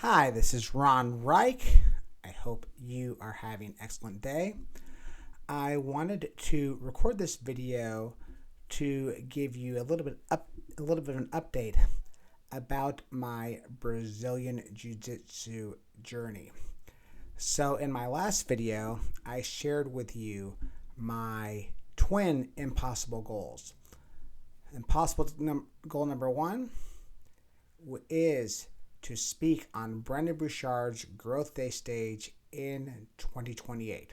Hi, this is Ron Reich. I hope you are having an excellent day. I wanted to record this video to give you a little bit of an update about my Brazilian Jiu-Jitsu journey. So in my last video, I shared with you my twin impossible goals. Goal number one is to speak on Brendan Bouchard's Growth Day stage in 2028.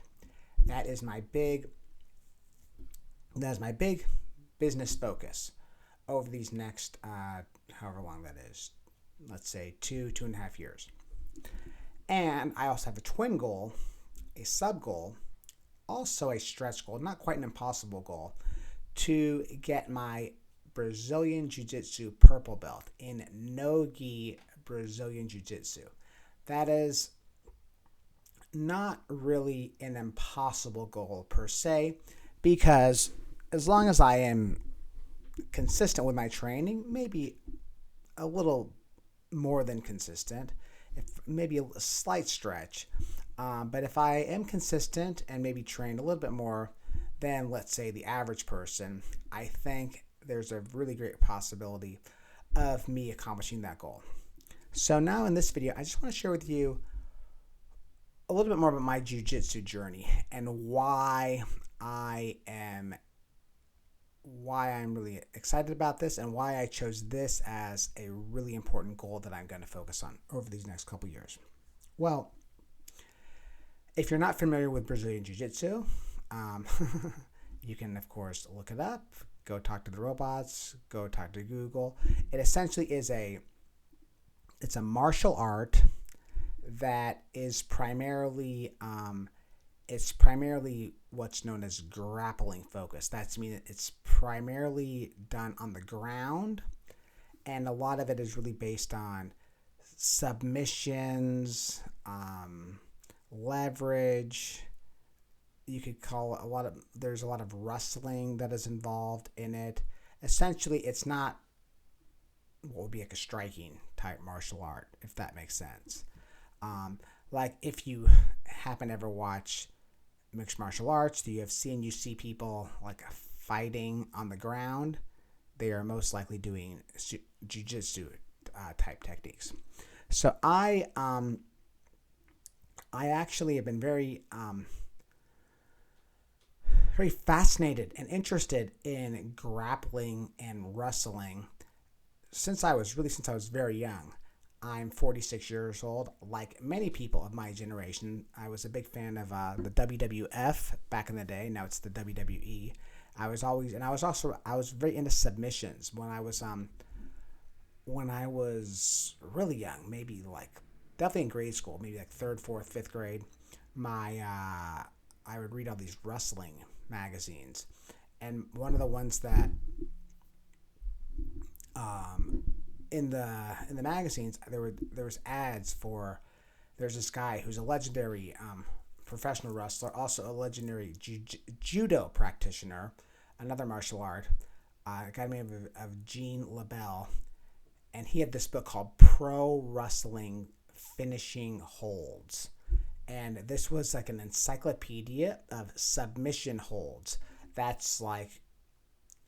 That is my big business focus over these next however long that is. Let's say 2.5 years. And I also have a twin goal, a sub goal, also a stretch goal, not quite an impossible goal, to get my Brazilian Jiu-Jitsu purple belt in no-gi Brazilian Jiu-Jitsu. That is not really an impossible goal per se, because as long as I am consistent with my training, maybe a little more than consistent, maybe a slight stretch, but if I am consistent and maybe trained a little bit more than, let's say, the average person, I think there's a really great possibility of me accomplishing that goal. So now in this video, I just want to share with you a little bit more about my jiu-jitsu journey and why I'm really excited about this and why I chose this as a really important goal that I'm going to focus on over these next couple years. Well, if you're not familiar with Brazilian Jiu-Jitsu, you can, of course, look it up, go talk to the robots, go talk to Google. It essentially is it's a martial art that is primarily what's known as grappling focused. That's mean it's primarily done on the ground, and a lot of it is really based on submissions, leverage. You could call it there's a lot of wrestling that is involved in it. Essentially, it's not what would be like a striking type martial art, if that makes sense. Like if you happen to ever watch mixed martial arts, the UFC, and you see people like fighting on the ground, they are most likely doing jiu-jitsu type techniques. So I actually have been very fascinated and interested in grappling and wrestling since I was very young. I'm 46 years old. Like many people of my generation, I was a big fan of the WWF back in the day. Now it's the WWE. I was very into submissions when I was really young, maybe like definitely in grade school, maybe like 3rd, 4th, 5th grade. I would read all these wrestling magazines, and one of the ones that in the magazines there was ads for. There's this guy who's a legendary professional wrestler, also a legendary judo practitioner, another martial art, a guy named of Gene LaBelle, and he had this book called Pro Wrestling Finishing Holds. And this was like an encyclopedia of submission holds. That's like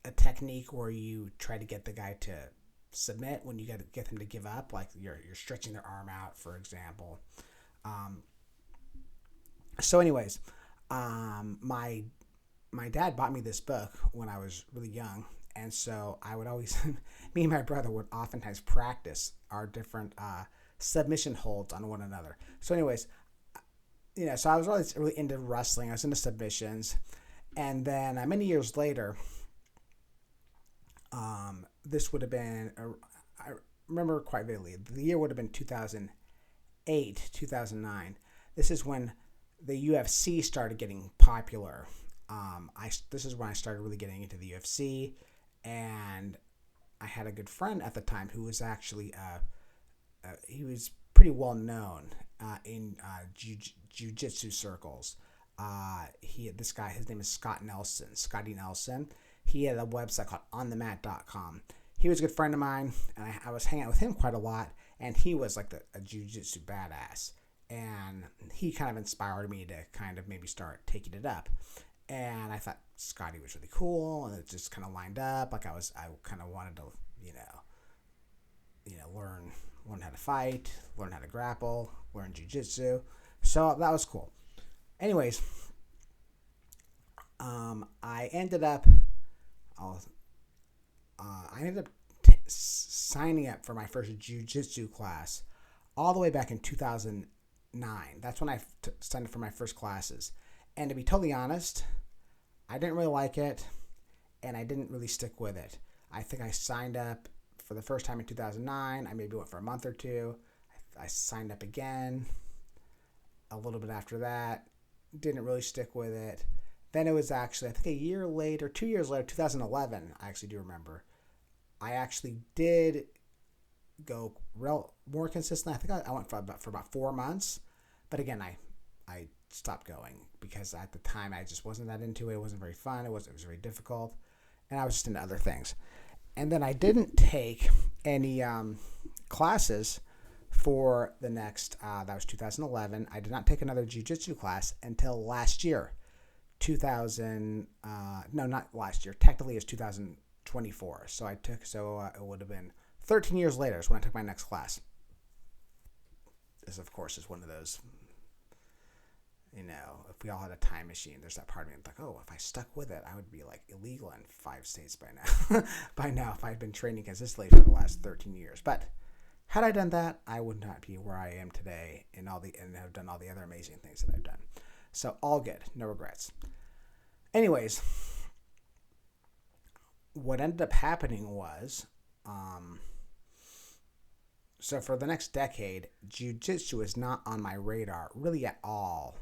a technique where you try to get the guy to submit when you got to get them to give up. Like you're stretching their arm out, for example. So anyways, my dad bought me this book when I was really young. And so I would always, me and my brother would oftentimes practice our different submission holds on one another. So anyways, so I was always really into wrestling. I was into submissions. And then many years later, this would have been, I remember quite vividly, the year would have been 2008, 2009. This is when the UFC started getting popular. This is when I started really getting into the UFC. And I had a good friend at the time who was actually, he was pretty well known in jiu-jitsu circles. This guy, his name is Scotty Nelson. He had a website called onthemat.com. He was a good friend of mine, and I was hanging out with him quite a lot. and he was like a jiu-jitsu badass, and he kind of inspired me to kind of maybe start taking it up. And I thought Scotty was really cool, and it just kind of lined up. Like I kind of wanted to, learn how to fight, learn how to grapple, learn jiu-jitsu. So that was cool. Anyways, I ended up signing up for my first jiu-jitsu class all the way back in 2009. That's when I signed up for my first classes. And to be totally honest, I didn't really like it, and I didn't really stick with it. I think I signed up for the first time in 2009. I maybe went for a month or two. I signed up again a little bit after that. Didn't really stick with it. Then it was actually, I think 2 years later, 2011, I actually do remember, I actually did go more consistently. I think I went for about 4 months. But again, I stopped going because at the time I just wasn't that into it. It wasn't very fun. It was very difficult. And I was just into other things. And then I didn't take any classes for the next, that was 2011. I did not take another jiu-jitsu class until last year. Not last year. Technically it's 2024. So it would have been 13 years later is when I took my next class. This, of course, is one of those, if we all had a time machine, there's that part of me that's like, oh, if I stuck with it, I would be like illegal in 5 states by now. By now, if I'd been training consistently for the last 13 years. But had I done that, I would not be where I am today and have done all the other amazing things that I've done. So all good, no regrets. Anyways, what ended up happening was, so for the next decade, jiu-jitsu is not on my radar really at all.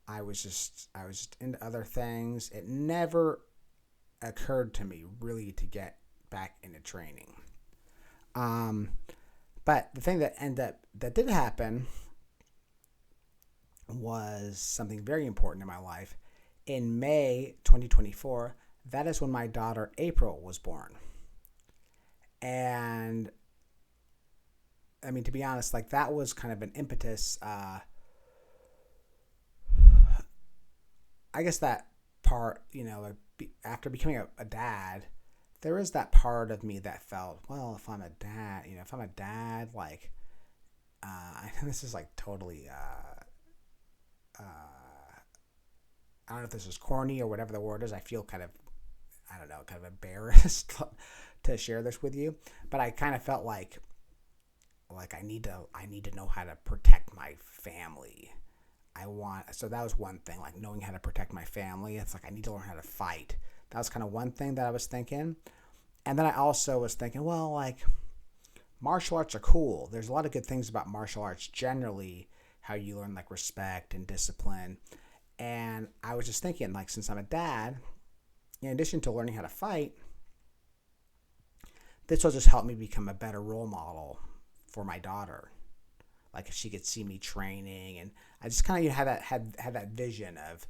I was just into other things. It never occurred to me really to get back into training. But the thing that did happen was something very important in my life. In May 2024, that is when my daughter April was born. And I mean, to be honest, like that was kind of an impetus. I guess that part, after becoming a dad, there is that part of me that felt, well, if I'm a dad, like, this is like totally, I don't know if this is corny or whatever the word is. I feel kind of embarrassed to share this with you, but I kind of felt like I need to know how to protect my family. So that was one thing, like knowing how to protect my family. It's like I need to learn how to fight. That was kind of one thing that I was thinking. And then I also was thinking, well, like martial arts are cool. There's a lot of good things about martial arts generally, how you learn like respect and discipline. And I was just thinking, like, since I'm a dad, in addition to learning how to fight, this will just help me become a better role model for my daughter. Like if she could see me training, and I just kind of had that vision of,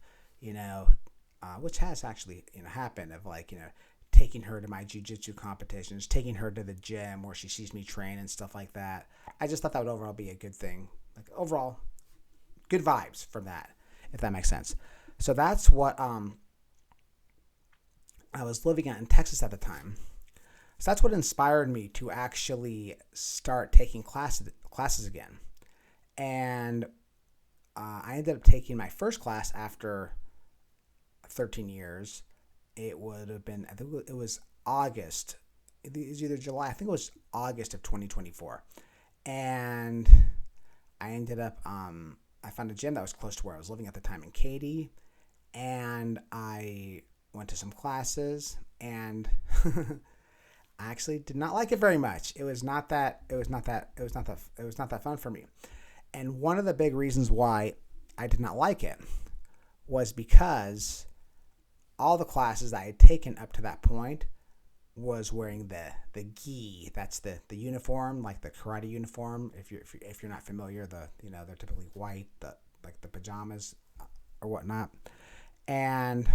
which has actually happened, of like taking her to my jiu-jitsu competitions, taking her to the gym where she sees me train and stuff like that. I just thought that would overall be a good thing, like overall good vibes from that, if that makes sense. So that's what I was living in Texas at the time. So that's what inspired me to actually start taking classes again. And I ended up taking my first class after 13 years. It would have been, I think it was August. It was either July. I think it was August of 2024. And I ended up, I found a gym that was close to where I was living at the time in Katy. And I went to some classes, and I actually did not like it very much. It was not that fun for me. And one of the big reasons why I did not like it was because all the classes that I had taken up to that point was wearing the gi. That's the uniform, like the karate uniform. If you're not familiar, they're typically white, like the pajamas or whatnot. And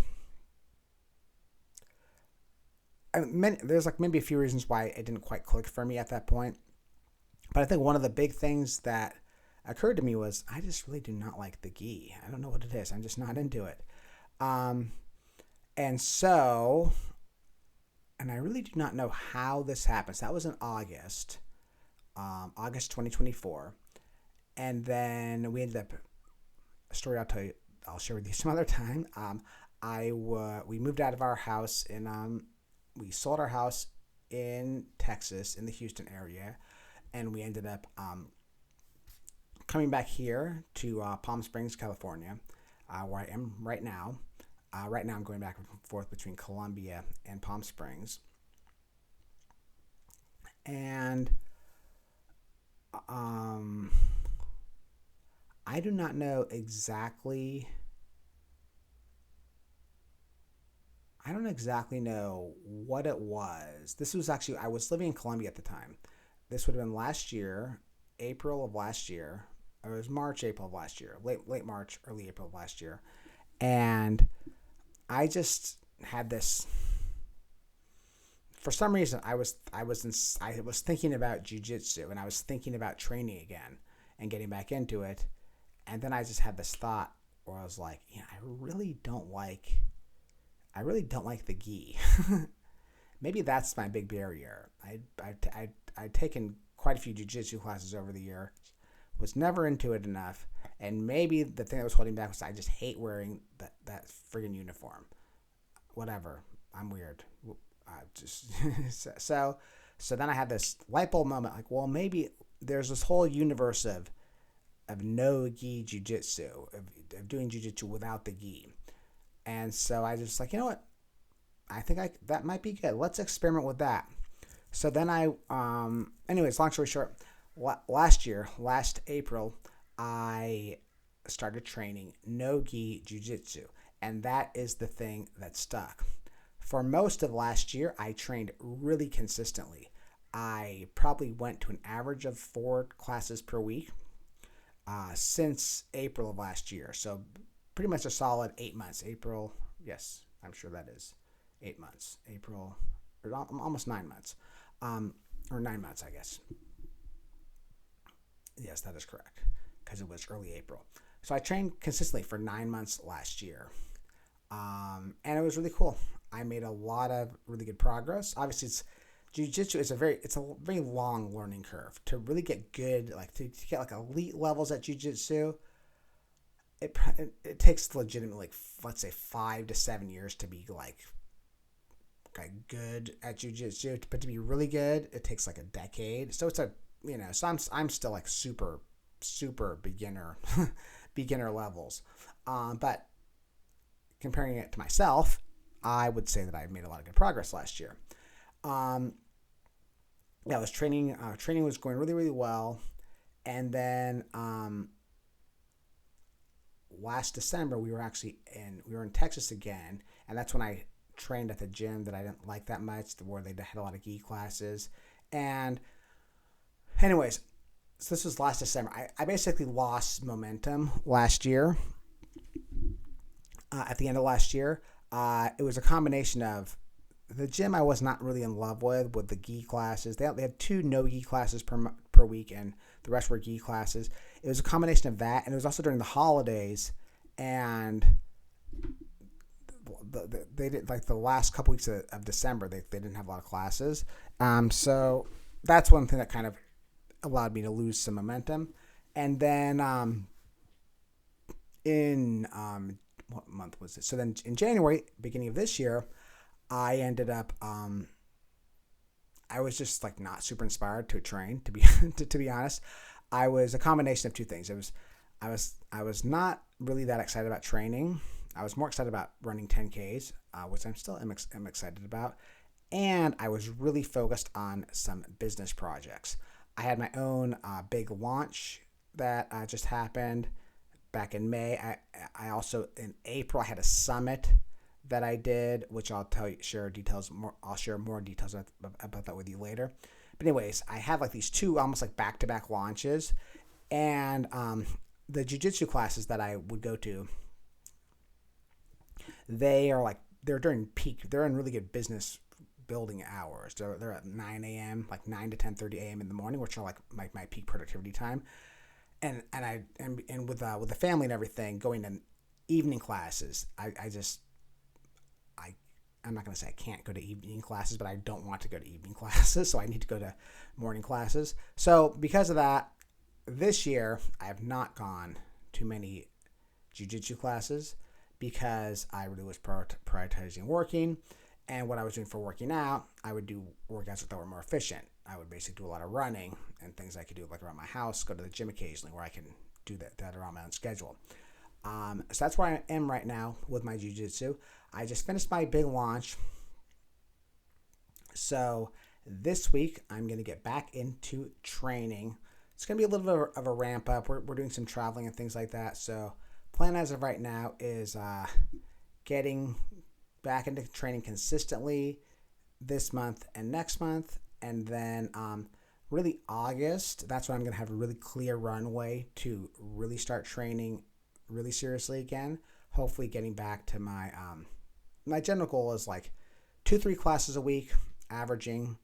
there's like maybe a few reasons why it didn't quite click for me at that point. But I think one of the big things that occurred to me was I just really do not like the gi. I don't know what it is. I'm just not into it. Um, and so, and I really do not know how this happens. That was in August, August 2024. And then we ended up, a story I'll share with you some other time. We moved out of our house we sold our house in Texas, in the Houston area, and we ended up coming back here to Palm Springs, California, where I am right now. Right now I'm going back and forth between Columbia and Palm Springs. And I do not know exactly. I don't exactly know what it was. This was actually, I was living in Colombia at the time. This would have been last year, April of last year. Or it was March, April of last year. Late March, early April of last year. And I just had this, for some reason, I was thinking about jiu-jitsu, and I was thinking about training again and getting back into it. And then I just had this thought where I was like, I really don't like the gi. Maybe that's my big barrier. I'd taken quite a few jiu-jitsu classes over the year, was never into it enough, and maybe the thing that was holding back was I just hate wearing that friggin' uniform. Whatever, I'm weird. So then I had this light bulb moment, like, well, maybe there's this whole universe of no gi jiu-jitsu, of doing jiu-jitsu without the gi. And so I just like, you know what? I think that might be good. Let's experiment with that. So then anyways, long story short, last April, I started training no gi jiu-jitsu. And that is the thing that stuck. For most of last year, I trained really consistently. I probably went to an average of 4 classes per week since April of last year. So pretty much a solid 8 months. April, yes, I'm sure that is 8 months. April, or almost 9 months. Or 9 months, I guess. Yes, that is correct, because it was early April. So I trained consistently for 9 months last year. And it was really cool. I made a lot of really good progress. Obviously, jiu-jitsu is a very long learning curve. To really get good, like to get like elite levels at jiu-jitsu, it takes legitimately, let's say, 5 to 7 years to be like good at jiu-jitsu. But to be really good, it takes like a decade. So it's so I'm still like super beginner beginner levels. But comparing it to myself, I would say that I made a lot of good progress last year. I was training. Training was going really, really well, and then last December we were in Texas again, and that's when I trained at the gym that I didn't like that much, where they had a lot of gi classes. And anyways, so this was last December. I basically lost momentum last year. At the end of last year, it was a combination of the gym I was not really in love with the gi classes. They had 2 no gi classes per week, and the rest were gi classes. It was a combination of that, and it was also during the holidays, and they did, like, the last couple weeks of December, they didn't have a lot of classes. So that's one thing that kind of allowed me to lose some momentum. And then in what month was it? So then in January, beginning of this year, I ended up I was just like not super inspired to train, to be honest. I was a combination of 2 things. I was not really that excited about training. I was more excited about running 10Ks, which I'm still am excited about. And I was really focused on some business projects. I had my own big launch that just happened back in May. I also, in April, I had a summit that I did, which I'll share details more. I'll share more details about that with you later. But anyways, I had like these 2 almost like back-to-back launches, and the jiu-jitsu classes that I would go to, they're during peak. They're in really good business building hours. They're at 9 a.m., like 9 to 10:30 a.m. in the morning, which are like my peak productivity time. And with the family and everything, going to evening classes, I'm not going to say I can't go to evening classes, but I don't want to go to evening classes, so I need to go to morning classes. So because of that, this year I have not gone to many jiu-jitsu classes because I really was prioritizing working, and what I was doing for working out, I would do workouts that were more efficient. I would basically do a lot of running and things I could do like around my house, go to the gym occasionally where I can do that around my own schedule. So that's where I am right now with my jiu-jitsu. I just finished my big launch. So this week, I'm going to get back into training. It's going to be a little bit of a ramp up. We're doing some traveling and things like that. So plan as of right now is getting back into training consistently this month and next month. And then really August, that's when I'm going to have a really clear runway to really start training really seriously again. Hopefully getting back to my my general goal is like 2-3 classes a week, averaging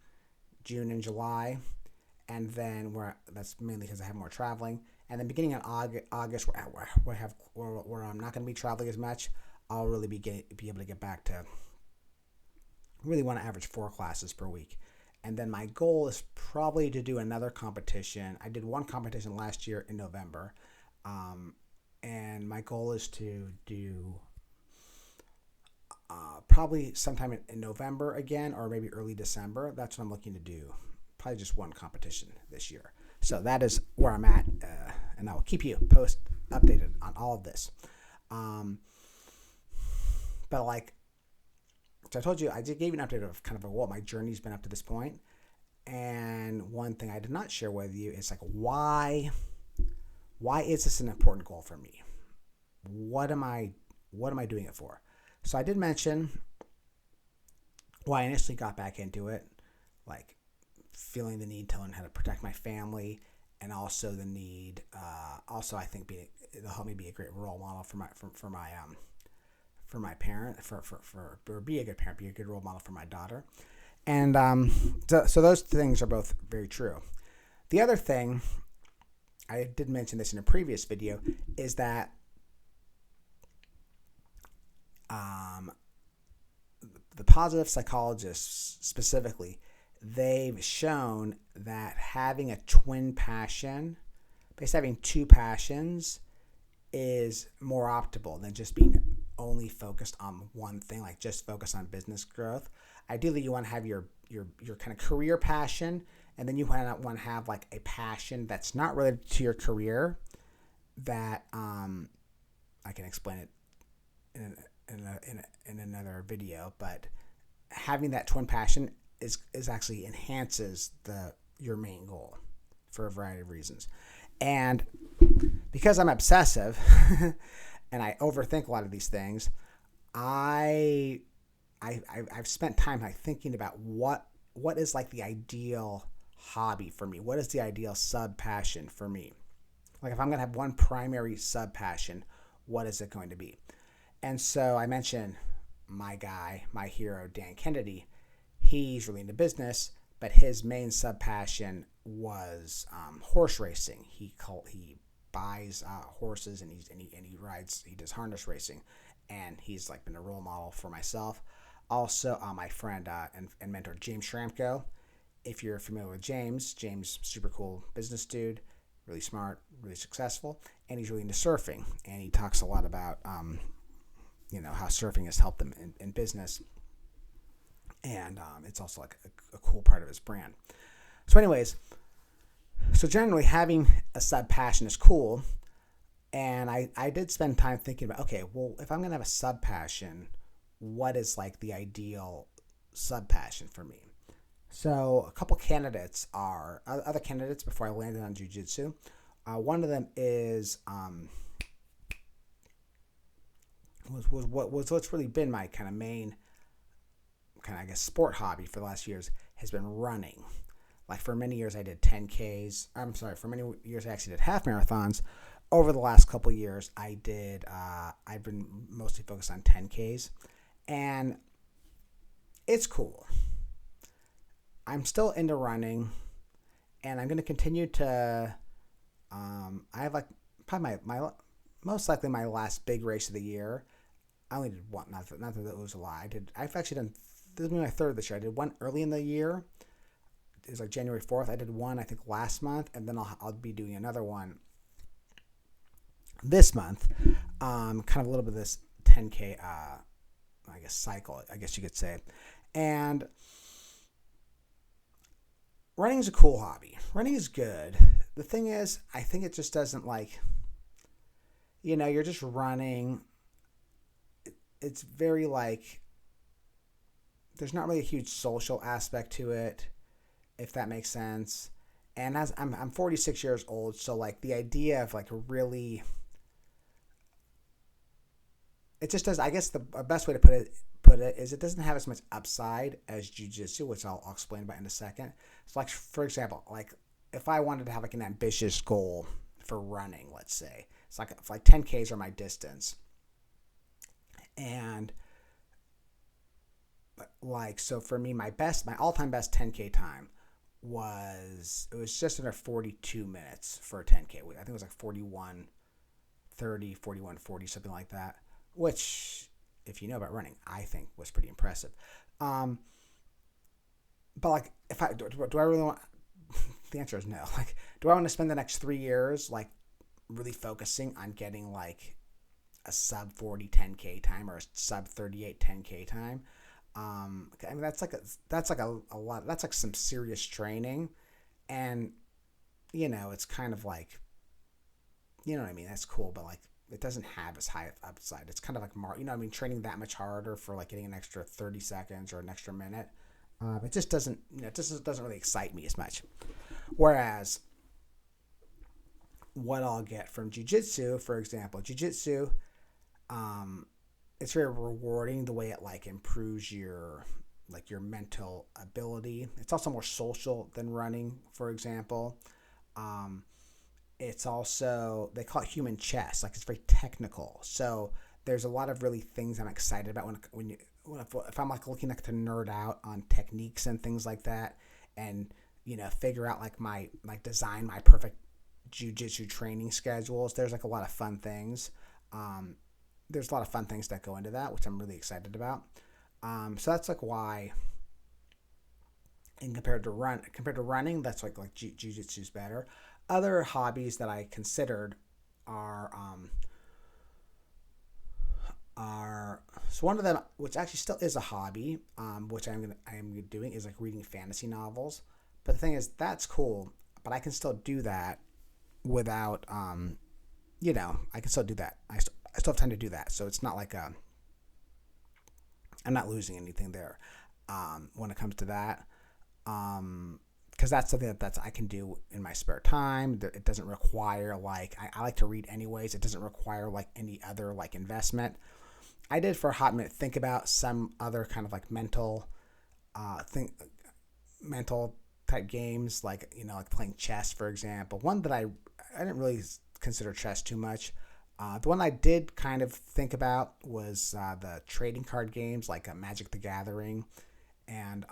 June and July, and then that's mainly because I have more traveling. And then beginning in August, where I'm not going to be traveling as much, I'll really be able to get back to really want to average 4 classes per week. And then my goal is probably to do another competition. I did one competition last year in November. And my goal is to do probably sometime in November again, or maybe early December. That's what I'm looking to do. Probably just one competition this year. So that is where I'm at, and I will keep you updated on all of this. But like, so I told you, I just gave you an update of kind of what my journey's been up to this point. And one thing I did not share with you is like, why is this an important goal for me? What am I doing it for? So I did mention why I initially got back into it, like feeling the need to learn how to protect my family, and also the need, also I think it'll help me be a great role model for my parent, or be a good parent, be a good role model for my daughter. And so those things are both very true. The other thing, I did mention this in a previous video, is that the positive psychologists specifically, they've shown that having a twin passion, basically having 2 passions, is more optimal than just being only focused on one thing, like just focus on business growth. Ideally, you want to have your kind of career passion, and then you want to have like a passion that's not related to your career, that I can explain it in another video, but having that twin passion is actually enhances your main goal for a variety of reasons. And because I'm obsessive and I overthink a lot of these things, I've spent time like thinking about what is like the ideal hobby for me. What is the ideal sub passion for me? Like if I'm gonna have one primary sub passion, what is it going to be? And so I mentioned my hero, Dan Kennedy. He's really into business, but his main sub passion was horse racing. He buys horses and he rides. He does harness racing, and he's like been a role model for myself. Also, my friend and mentor James Schramko. If you're familiar with James, super cool business dude, really smart, really successful, and he's really into surfing. And he talks a lot about how surfing has helped him in business, and it's also like a cool part of his brand. So anyways, so generally having a sub passion is cool, and I did spend time thinking about, okay, well, if I'm gonna have a sub passion, what is like the ideal sub passion for me? So a couple other candidates before I landed on jiu-jitsu. One of them is what's really been my kind of main sport hobby for the last years has been running. Like for many years I did 10Ks. For many years I actually did half marathons. Over the last couple of years I've been mostly focused on 10Ks, and it's cool. I'm still into running, and I'm going to continue to. I have like probably my most likely my last big race of the year. I only did one, not that it was a lie. I've actually done, this will be my third this year. I did one early in the year. It was like January 4th. I did one, I think, last month, and then I'll be doing another one this month. Kind of a little bit of this 10K, I guess, cycle, I guess you could say. And running is a cool hobby. Running is good. The thing is, I think it just doesn't you're just running. It's very there's not really a huge social aspect to it, if that makes sense. And as I'm 46 years old, so the idea of really, it just does. I guess the best way to put it is it doesn't have as much upside as jiu-jitsu, which I'll explain about in a second. So for example, if I wanted to have an ambitious goal for running, let's say it's if 10Ks are my distance. And so for me, my all-time best 10K time was just under 42 minutes for a 10K. I think it was 41:30, 41:40, something like that, which, if you know about running, I think was pretty impressive. But if do I really want, the answer is no. Do I want to spend the next 3 years really focusing on getting a sub 40 10K time or a sub 38 10K time? I mean, that's a lot. That's some serious training, and it's kind of you know what I mean. That's cool, but it doesn't have as high of upside. It's kind of training that much harder for getting an extra 30 seconds or an extra minute. It just doesn't, it just doesn't really excite me as much. Whereas what I'll get from jiu-jitsu, for example, jiu-jitsu, it's very rewarding the way it improves your mental ability. It's also more social than running, for example. It's also, they call it human chess. It's very technical. So there's a lot of really things I'm excited about if I'm looking to nerd out on techniques and things like that, and figure out design my perfect jiu-jitsu training schedules. There's a lot of fun things. There's a lot of fun things that go into that, which I'm really excited about. So that's why, and compared to running, that's jiu-jitsu is better. Other hobbies that I considered are so one of them, which actually still is a hobby, which I am doing, is reading fantasy novels. But the thing is, that's cool, but I can still do that without I can still do that. I still have time to do that, so it's not I'm not losing anything there when it comes to that, because that's something that I can do in my spare time. It doesn't require I like to read anyways. It doesn't require any other investment. I did for a hot minute think about some other kind of mental type games, playing chess, for example. One that I didn't really consider chess too much. The one I did kind of think about was the trading card games, Magic the Gathering, and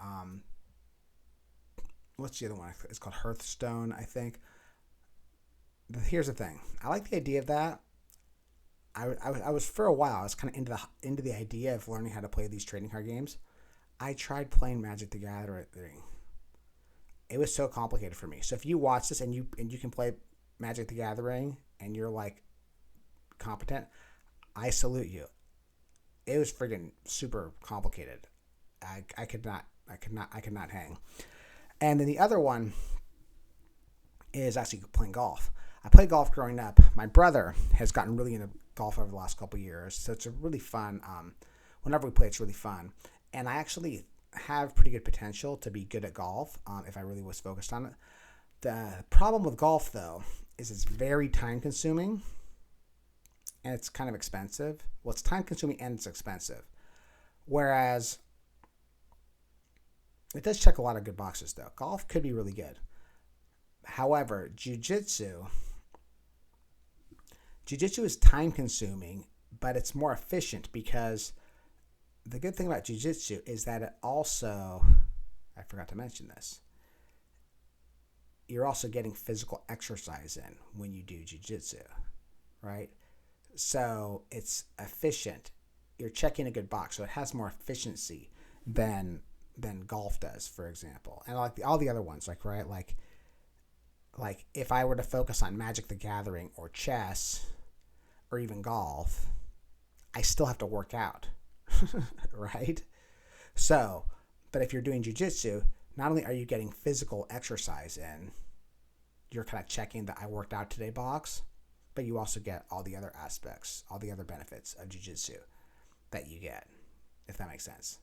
what's the other one? It's called Hearthstone, I think. Here's the thing. I like the idea of that. I was for a while. I was kind of into the idea of learning how to play these trading card games. I tried playing Magic the Gathering. It was so complicated for me. So if you watch this and you can play Magic the Gathering and you're competent, I salute you. It was friggin' super complicated. I could not hang. And then the other one is actually playing golf. I played golf growing up. My brother has gotten really into golf over the last couple of years, so it's a really fun. Whenever we play, it's really fun, and I actually have pretty good potential to be good at golf if I really was focused on it. The problem with golf, though, is it's very time consuming and it's kind of expensive. Well, it's time consuming and it's expensive. Whereas it does check a lot of good boxes, though. Golf could be really good. However, jiu-jitsu is time consuming, but it's more efficient because the good thing about jiu-jitsu is that it also, I forgot to mention this. You're also getting physical exercise in when you do jiu-jitsu, right? So it's efficient. You're checking a good box, so it has more efficiency than golf does, for example. And like all the other ones, like if I were to focus on Magic the Gathering or chess or even golf, I still have to work out, right? So, but if you're doing jiu-jitsu, not only are you getting physical exercise in, you're kind of checking the I worked out today box, but you also get all the other aspects, all the other benefits of jiu-jitsu that you get, if that makes sense.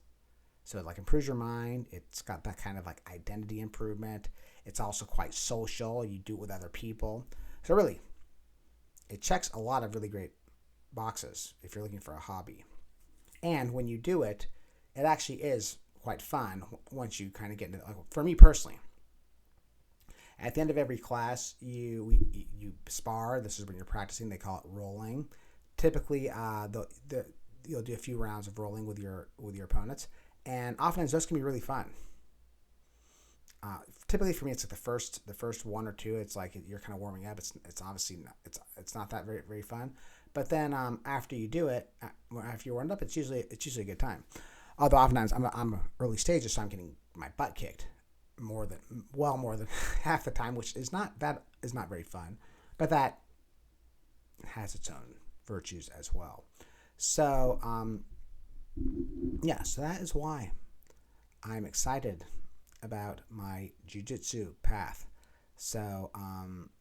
So it like improves your mind. It's got that kind of like identity improvement. It's also quite social. You do it with other people. So really, it checks a lot of really great boxes if you're looking for a hobby. And when you do it, it actually is quite fun once you kind of get into it. Like for me personally, at the end of every class, you spar. This is when you're practicing. They call it rolling. Typically, you'll do a few rounds of rolling with your opponents, and oftentimes those can be really fun. Typically for me, it's like the first one or two. It's like you're kind of warming up. It's obviously not that very very fun. But then after you do it, after you're warmed up, it's usually a good time. Although oftentimes I'm early stages, so I'm getting my butt kicked more than half the time, which is not very fun, but that has its own virtues as well. So so that is why I'm excited about my jiu-jitsu path. So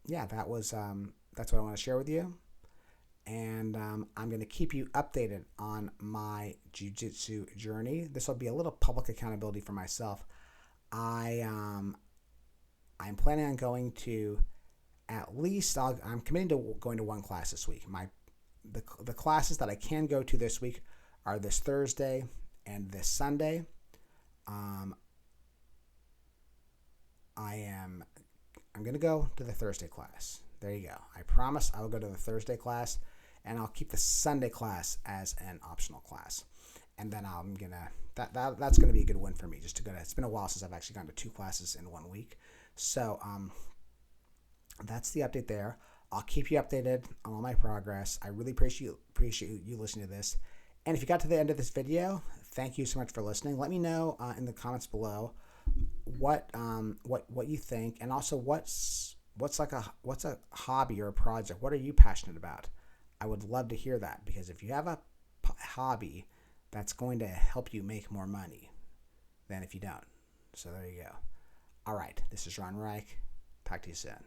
that's what I want to share with you, and I'm going to keep you updated on my jiu-jitsu journey. This will be a little public accountability for myself. I'm planning on going to at least I'm committing to going to one class this week. The classes that I can go to this week are this Thursday and this Sunday. I'm going to go to the Thursday class. There you go. I promise I will go to the Thursday class, and I'll keep the Sunday class as an optional class. And then I'm gonna that's gonna be a good win for me just to go to. It's been a while since I've actually gone to 2 classes in 1 week. So that's the update there. I'll keep you updated on all my progress. I really appreciate you listening to this. And if you got to the end of this video, thank you so much for listening. Let me know in the comments below what you think, and also what's a hobby or a project. What are you passionate about? I would love to hear that, because if you have a hobby, that's going to help you make more money than if you don't. So there you go. All right, this is Ron Reich. Talk to you soon.